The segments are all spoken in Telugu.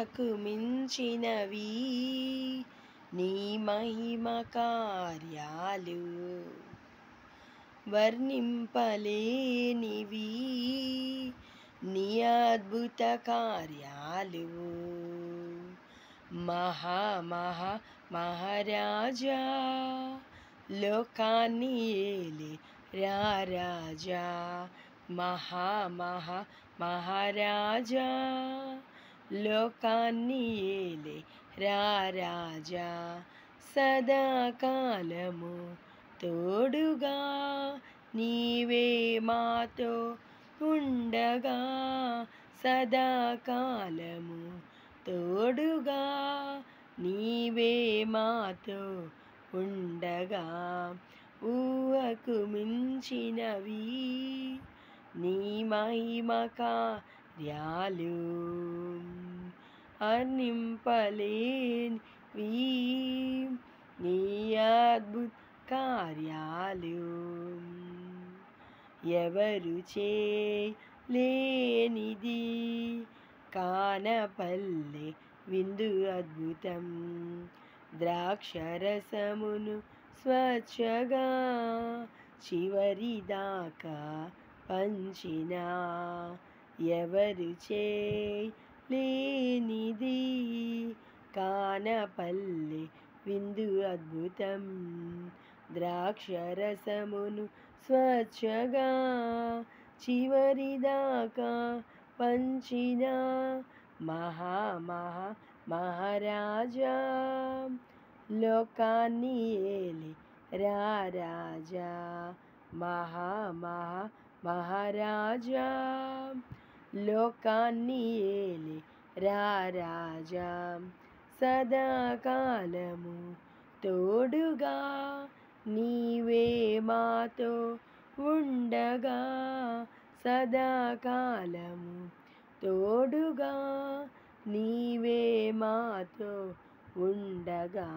ఊహకు మించినవి నీ మహిమ కార్యాలు, వర్ణింపలేనివి నీ అద్భుత కార్యాలు. మహారాజా, లోకాన్ని ఏలే రాజా. మహారాజా, లోకాన్ని ఏలే రాజా. సదాకాలము తోడుగా నీవే మాతో ఉండగా, సదాకాలము తోడుగా నీవే మాతో ఉండగా. ఊహకు మించినవి నీ మహిమ కార్యాలు, వర్ణింపలేనివి నీ అద్భుత కార్యాలు. ఎవరు చేయలేనిది కానపల్లె విందు అద్భుతం, ద్రాక్షరసమును స్వచ్ఛగా చివరి దాకా పంచిన. ఎవరు చేయలేనిది కానపల్లె విందు అద్భుతం, ద్రాక్షరసమును స్వచ్ఛగా చివరి దాకా పంచిన. మహారాజా, లోకాన్ని ఏలే రాజా. మహారాజా, లోకాన్ని ఏలే రాజా. సదాకాలము తోడుగా నీవే మాతో ఉండగా, సదాకాలము తోడుగా నీవే మాతో ఉండగా.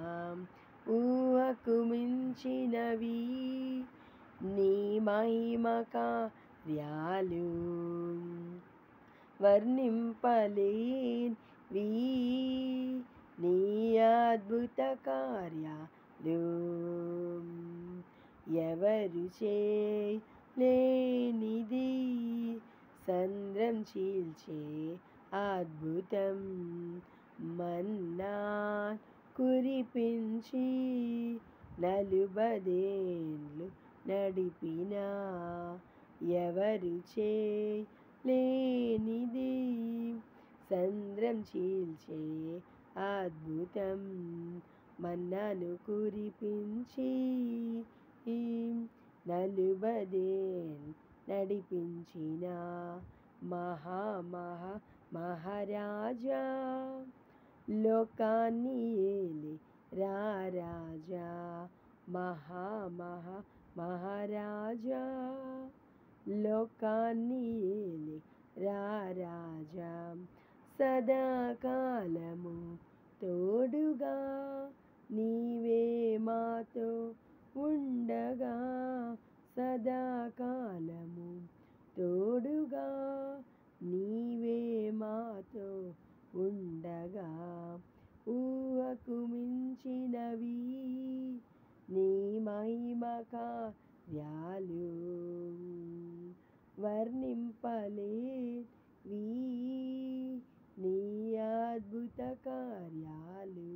ఊహకు మించినవి నీ మహిమ కార్యాలు, వర్ణింపలేనివి నీ అద్భుత కార్యాలు. ఎవరు చేయలేనిది సంద్రం చీల్చే అద్భుతం, మన్నా కురిపించి 40 ఏళ్ళు నడిపిన. ఎవరు చేయలేనిది సంద్రం చీల్చే అద్భుతం, మన్నాను కురిపించి 40 ఏళ్ళు నడిపించిన. మహారాజా, లోకాన్ని ఏలే రాజా. మహారాజా, లోకాన్ని ఏలే రాజా. సదాకాలము తోడుగా నీవే మాతో ఉండగా, సదాకాలము తోడుగా నీవే మాతో ఉండగా. ఊహకు మించినవి నీ మహిమ కార్యాలు, వర్ణింపలేనివి నీ అద్భుత కార్యాలు.